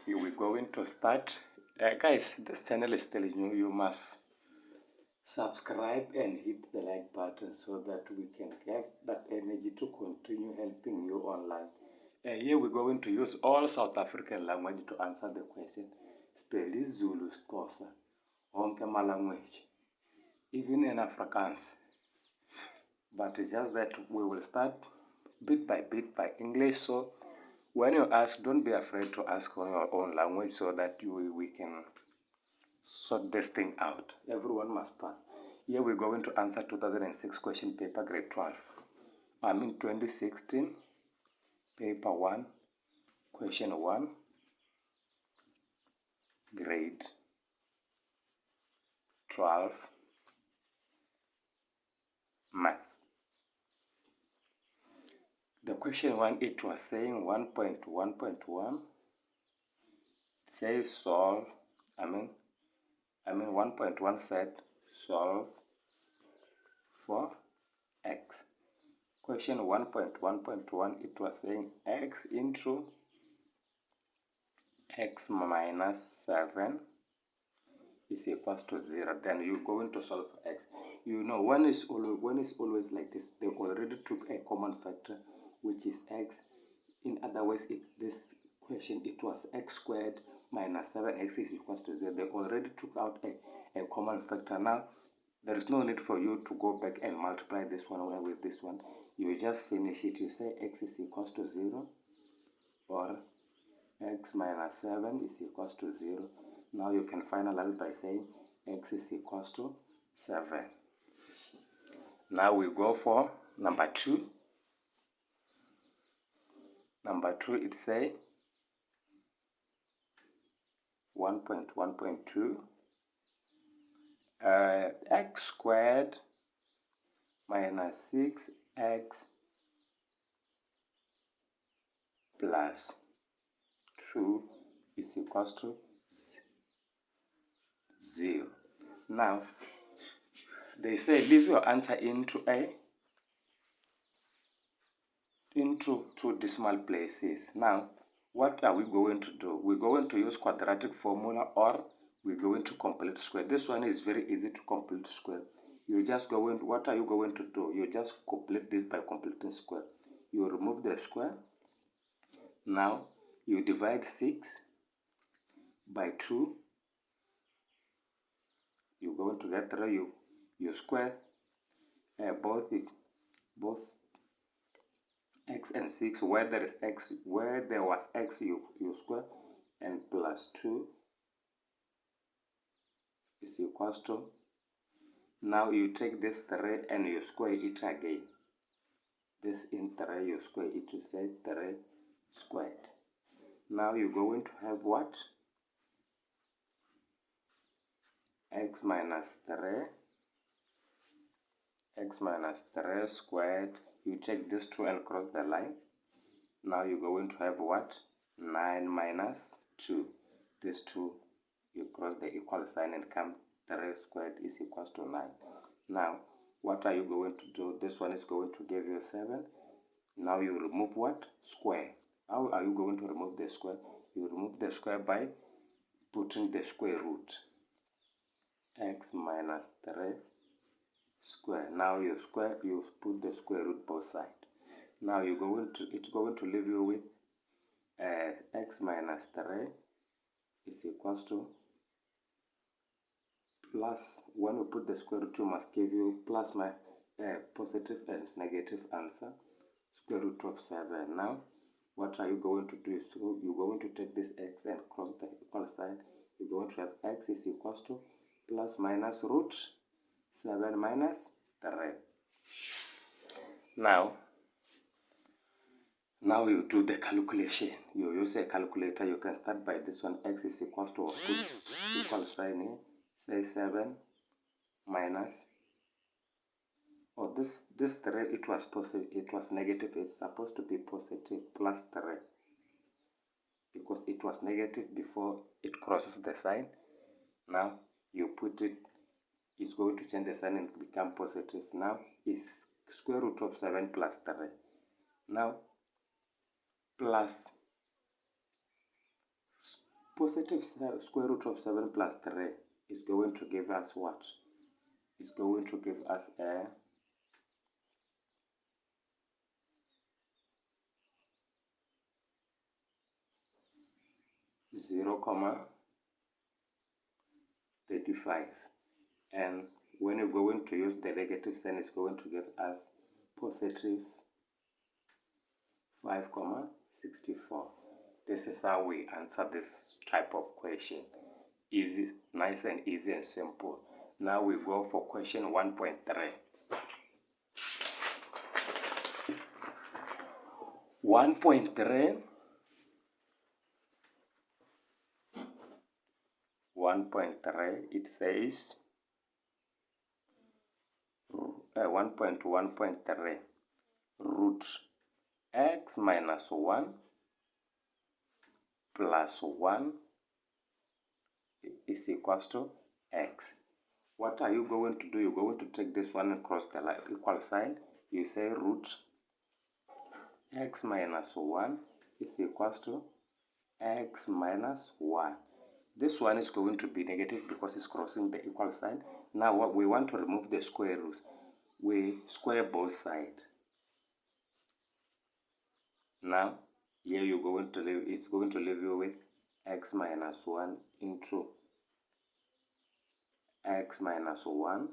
we're going to start. Guys, this channel is telling you you must subscribe and hit the like button so that we can have that energy to continue helping you online. Here we're going to use all South African language to answer the question. Speli, Zulu, Xhosa, onke language, even in Afrikaans. But it's just that we will start bit by English. So when you ask, don't be afraid to ask on your own language so that we can sort this thing out. Everyone must pass. Here we're going to answer 2006 question paper grade 12. 2016 paper 1 question 1 grade 12 math. The question 1, it was saying 1.1.1 says solve, 1.1 said solve for x. Question 1.1.1, it was saying x into x minus 7 is equals to 0. Then you're going to solve for x. You know, when it's always like this, they already took a common factor, which is x. In other words, this question, it was x squared minus 7x is equals to 0. They already took out a common factor. Now, there is no need for you to go back and multiply this one with this one. You just finish it. You say x is equals to 0 or x minus 7 is equals to 0. Now you can finalize by saying x is equals to 7. Now we go for number 2. Number 2, it say 1.1.2 x squared minus 6x plus 2 is equals to 0. Now, they say leave your answer into two decimal places. Now, what are we going to do? We're going to use quadratic formula or we're going to complete square. This one is very easy to complete square. You just go in, what are you going to do? You just complete this by completing square. You remove the square. Now, you divide 6 by 2. You're going to get 3. You square both x and 6. Where there is x, where there was x, you square, and plus 2 is equals to. Now you take this 3 and you square it again. This in 3 you square it to say 3 squared. Now you're going to have what? X minus 3 squared. You take this 2 and cross the line. Now you're going to have what? 9 minus 2. This 2, you cross the equal sign and come 3 squared is equals to 9. Now, what are you going to do? This one is going to give you 7. Now you remove what? Square. How are you going to remove the square? You remove the square by putting the square root. X minus 3 square. Now you square, you put the square root both sides. Now it's going to leave you with x minus 3 is equals to plus, when we put the square root, you must give you plus my positive and negative answer, square root of 7. Now, what are you going to do? So you're going to take this x and cross the equal sign. You're going to have x is equals to plus minus root 7 minus 3. Now you do the calculation. You use a calculator. You can start by this one. X is equals to, put equal sign here. Say 7 minus, this 3, it was positive, it was negative. It's supposed to be positive plus 3 because it was negative before it crosses the sign. Now you put it, it's going to change the sign and become positive. Now it's square root of 7 plus 3. Now plus Positive square root of 7 plus 3 is going to give us what? It's going to give us a 0,35, and when you're going to use the negative sign, it's going to give us positive 5,64. This is how we answer this type of question. Easy, nice and easy and simple. Now we go for question 1.3. 1.3, 1.3, it says 1.1.3 root x minus 1 plus 1 is equals to x. What are you going to do? You're going to take this one and cross the equal sign. You say root x minus 1 is equals to x minus 1. This one is going to be negative because it's crossing the equal sign. Now what we want to remove the square roots. We square both sides. Now here you're going to leave, it's going to leave you with x minus 1 into x minus 1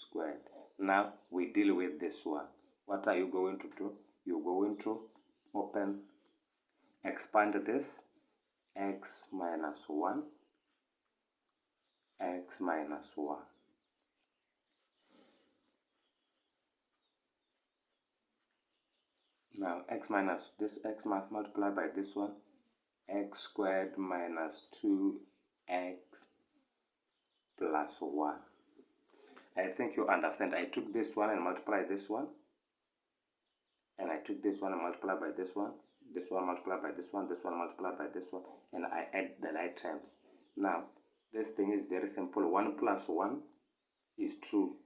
squared. Now we deal with this one. What are you going to do? You're going to expand this x minus 1, x minus 1. Now x minus this x multiplied by this one, x squared minus 2x plus 1. I think you understand. I took this one and multiplied this one, and I took this one and multiplied by this one multiplied by this one multiplied by this one, and I add the like terms. Now this thing is very simple. 1 plus 1 is 2,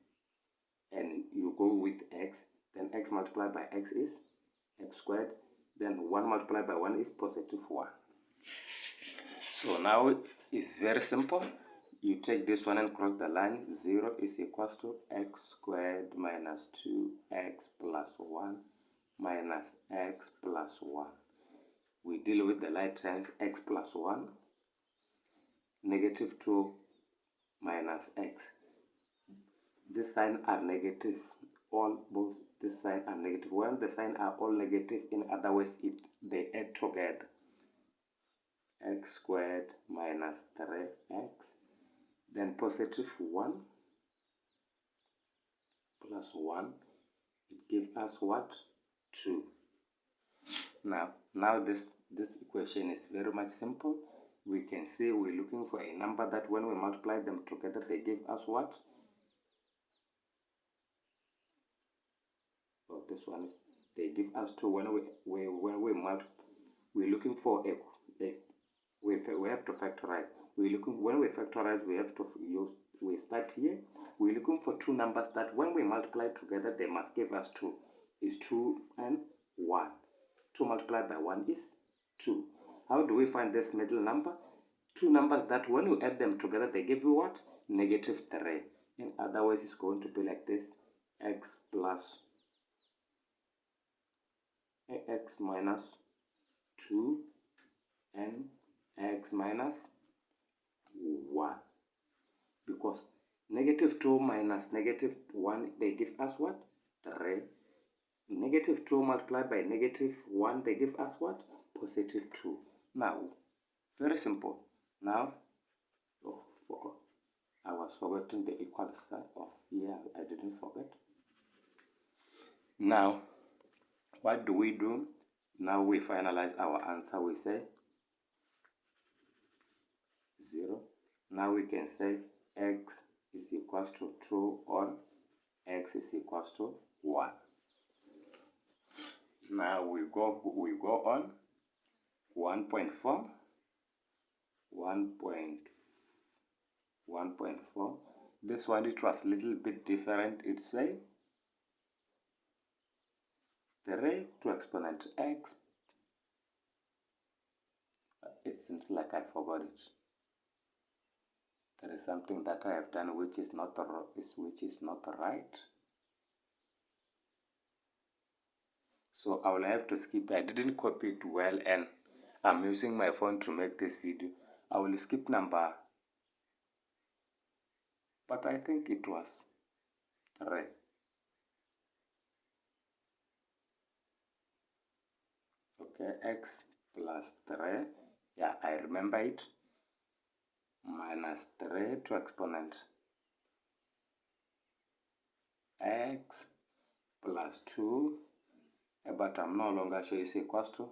and you go with x, then x multiplied by x is x squared, then 1 multiplied by 1 is positive 1. So now it's very simple. You take this one and cross the line. 0 is equals to x squared minus 2x plus 1 minus x plus 1. We deal with the like terms. X plus 1, negative 2 minus x. This sign are negative. Both this sign are negative. When the sign are all negative, in other words, they add together. X squared minus 3x, then positive 1 plus 1, it gives us what? 2. Now this equation is very much simple. We can say we're looking for a number that when we multiply them together, they give us what? Well, this one is, they give us 2. When we multiply, we're looking for we have to factorize. When we factorize, we have to use, we start here. We're looking for 2 numbers that when we multiply together, they must give us 2. Is 2 and 1. 2 multiplied by 1 is 2. How do we find this middle number? 2 numbers that when you add them together, they give you what? Negative 3. In other words, it's going to be like this: x plus x minus 2 and x minus 1. Because negative 2 minus negative 1, they give us what? 3. Negative 2 multiplied by negative 1, they give us what? Positive 2. Now, very simple. Now, I was forgetting the equal sign. Yeah, I didn't forget. Now, what do we do? Now we finalize our answer. We say 0. Now we can say x is equals to 2 or x is equals to 1. Now we go on 1.4. 1.4. This one, it was a little bit different. It say 3 to exponent x. It's seems like I forgot it. There is something that I have done which is not right. So I will have to skip. I didn't copy it well, and I'm using my phone to make this video. I will skip number, but I think it was 3. Okay, x plus 3. Yeah, I remember it. Minus 3 to exponent x plus 2. But I'm no longer sure is equals to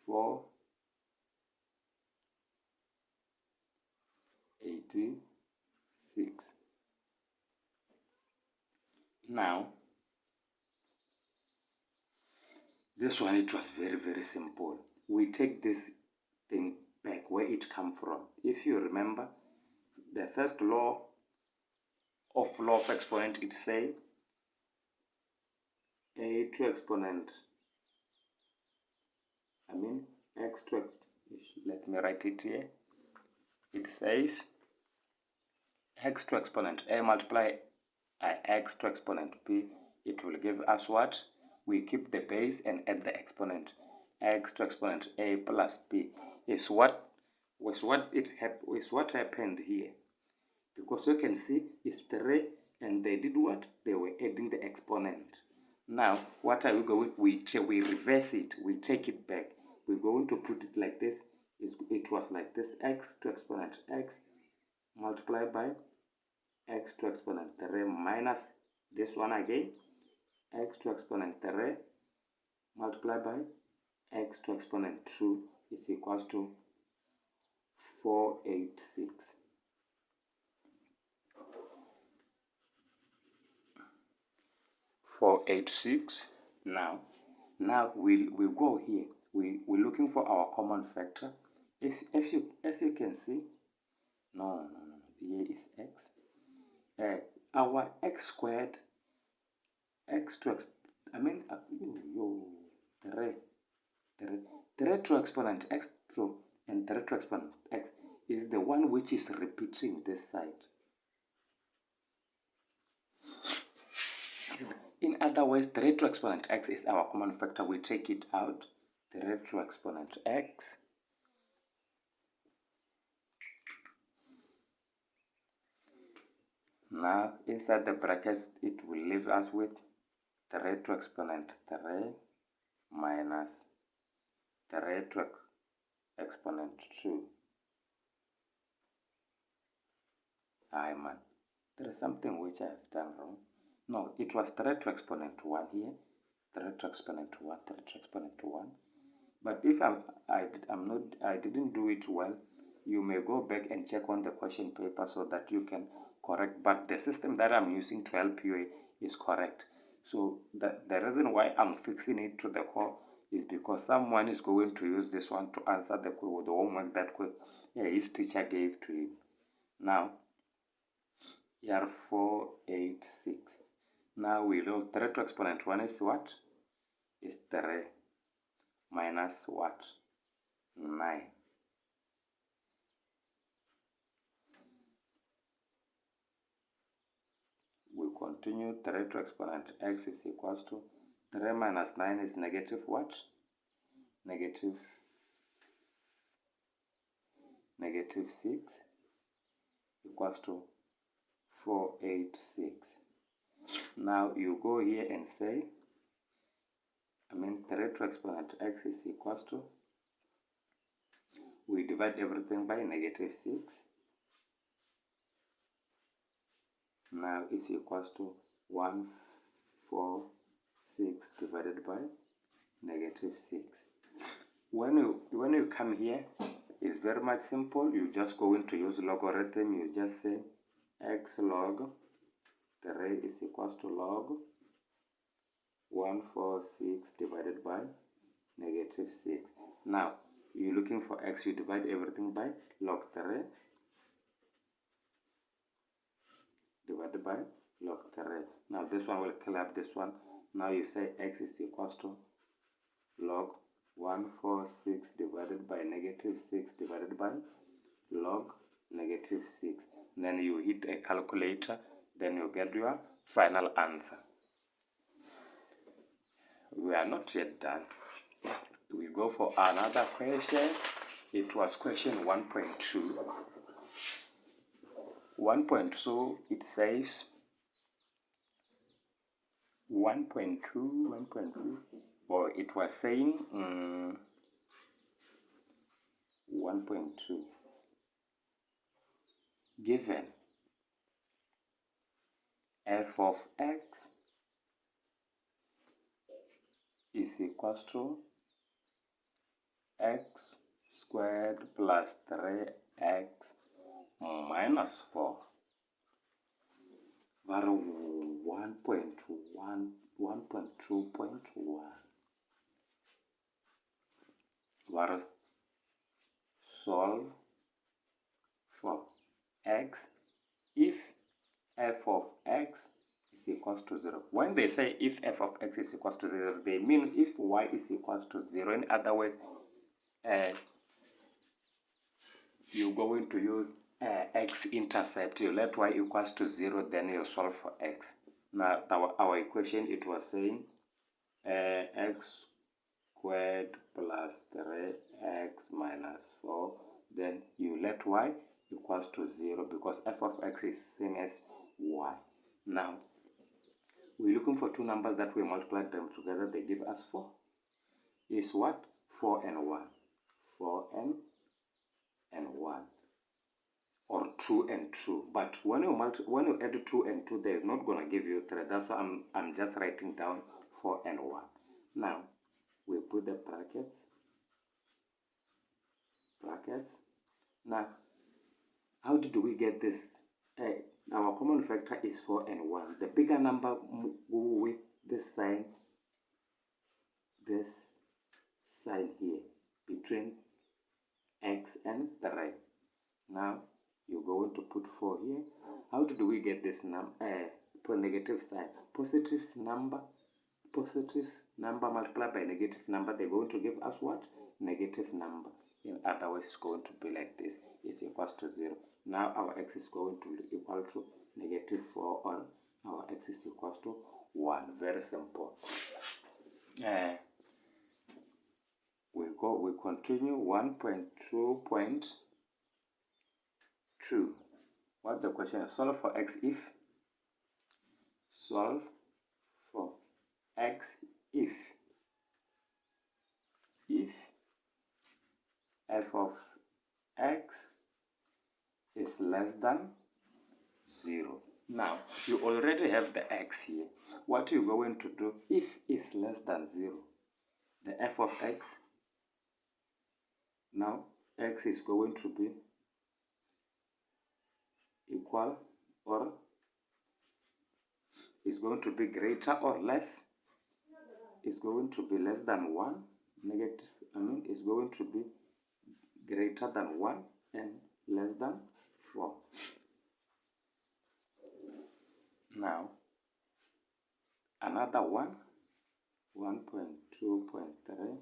486. Now, this one, it was very simple. We take this thing back where it come from. If you remember, the first law of exponent, it say a to exponent, x to let me write it here. It says x to exponent a multiply x to exponent b. It will give us what? We keep the base and add the exponent. X to exponent a plus b is what happened here, because you can see it's 3 and they did what? They were adding the exponent. Now what are we going? We reverse it. We take it back. We're going to put it like this. It was like this: x to exponent x multiplied by x to exponent 3 minus this one again, x to exponent 3 multiplied by x to exponent 2 is equals to 486. Now we'll go here. We're looking for our common factor. As you can see, no, here is x. Our x squared, x to x, 3 to exponent x to and 3 to exponent x is the one which is repeating this side. In other words, 3 to exponent x is our common factor. We take it out. 3 to exponent x now inside the brackets it will leave us with 3 to exponent 3 minus 3 to exponent 2. Man, there is something which I have done wrong. No, it was 3 to exponent 1 here, 3 to exponent 1, 3 to exponent 1. But if I didn't do it well, you may go back and check on the question paper so that you can correct. But the system that I'm using to help you is correct. So the reason why I'm fixing it to the core is because someone is going to use this one to answer the homework that his teacher gave to him. Now, here 486. Now we know 3 to exponent 1 is what? Is 3 minus what? 9. We continue. 3 to exponent x is equals to 3 minus 9 is negative what? Negative 6 equals to 486. Now you go here and say, 3 to exponent x is equals to, we divide everything by negative 6. Now is equals to 146 divided by negative 6. When you come here, it's very much simple. You just go into use logarithm. You just say x log 3 is equals to log 146 divided by negative 6. Now you're looking for x, you divide everything by log 3 divided by log 3. Now this one will collapse this one. Now you say x is equals to log 146 divided by negative 6 divided by log negative 6. Then you hit a calculator, then you get your final answer. We are not yet done. We go for another question. It was question 1.2. 1.2, it says 1.2, or it was saying 1.2. Given f of x is equals to x squared plus 3x minus 4. Value 1.2.1. Value solve for x if f of x is equals to 0. When they say if f of x is equals to 0, they mean if y is equals to 0. In other words, you're going to use x-intercept. You let y equals to 0, then you solve for x. Now, our equation, it was saying x squared plus 3x minus 4. Then you let y equals to 0 because f of x is same as y. Now, we're looking for two numbers that we multiply them together. They give us 4. Is what? 4 and 1. 4 and 1. Or 2 and 2. But when you add 2 and 2, they're not going to give you 3. That's why I'm just writing down 4 and 1. Now, we put the brackets. Now, how did we get this? Our common factor is 4 and 1. The bigger number go with this sign here between x and 3. Now, you're going to put 4 here. How did we get this for negative sign? Positive number multiplied by negative number, they're going to give us what? Negative number. In other words, it's going to be like this. It's equals to 0. Now our x is going to be equal to negative 4, or our x is equals to 1. Very simple. We continue 1.2.2. What the question is? Solve for x if f of x is less than 0. Now, you already have the x here. What you're going to do, if it's less than 0, the f of x, now x is going to be equal, or is going to be greater or less, is going to be less than 1, is going to be greater than 1 and less than 4. Now, another one, 1.2.3,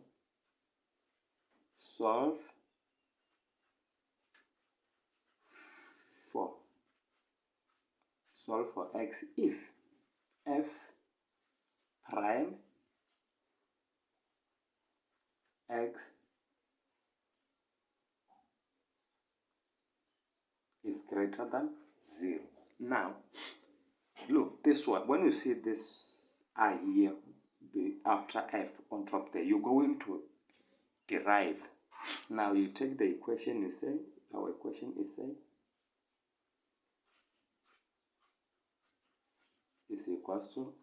solve for x if f prime x is greater than 0. Now, look, this one, when you see this I here after f on top there, you're going to derive. Now, you take the equation, you say, our equation is equals to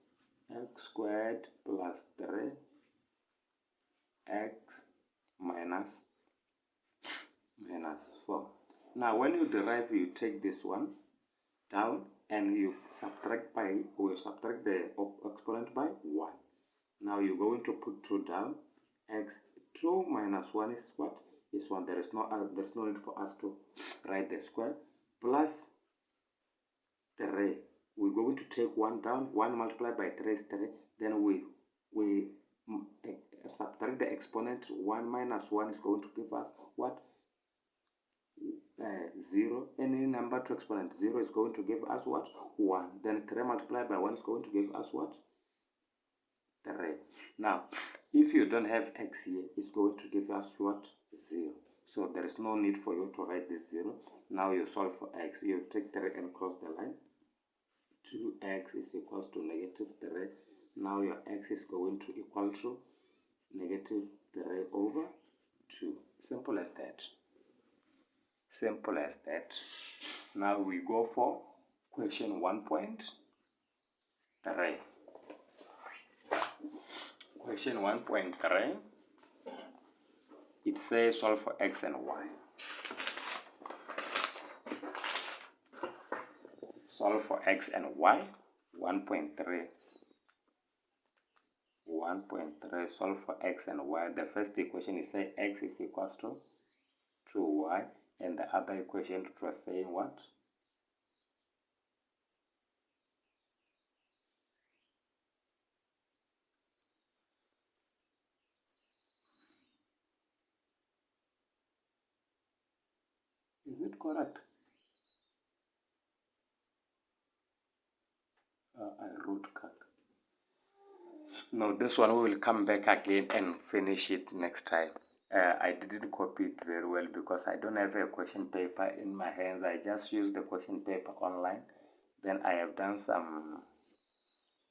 x squared plus 3x minus 4. Now, when you derive, you take this one down and you subtract the exponent by 1. Now, you're going to put 2 down. x2 minus 1 is what? Is 1. There's no need for us to write the square. Plus 3. We're going to take 1 down. 1 multiplied by 3 is 3. Then we subtract the exponent. 1 minus 1 is going to give us what? 0. Any number to exponent 0 is going to give us what? 1. Then 3 multiplied by 1 is going to give us what? 3. Now, if you don't have x here, it's going to give us what? 0. So there is no need for you to write this 0. Now you solve for x. You take 3 and cross the line. 2x is equals to negative 3. Now your x is going to equal to negative 3 over 2. Simple as that. Simple as that. Now we go for question 1.3. Question 1.3. It says solve for x and y. Solve for x and y. 1.3. 1.3. Solve for x and y. The first equation is say x is equals to 2y, and the other equation was saying what? Is it correct? I wrote cut. No, this one we will come back again and finish it next time. I didn't copy it very well because I don't have a question paper in my hands. I just used the question paper online. Then I have done some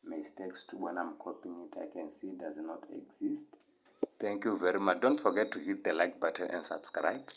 mistakes too. When I'm copying it, I can see it does not exist. Thank you very much. Don't forget to hit the like button and subscribe.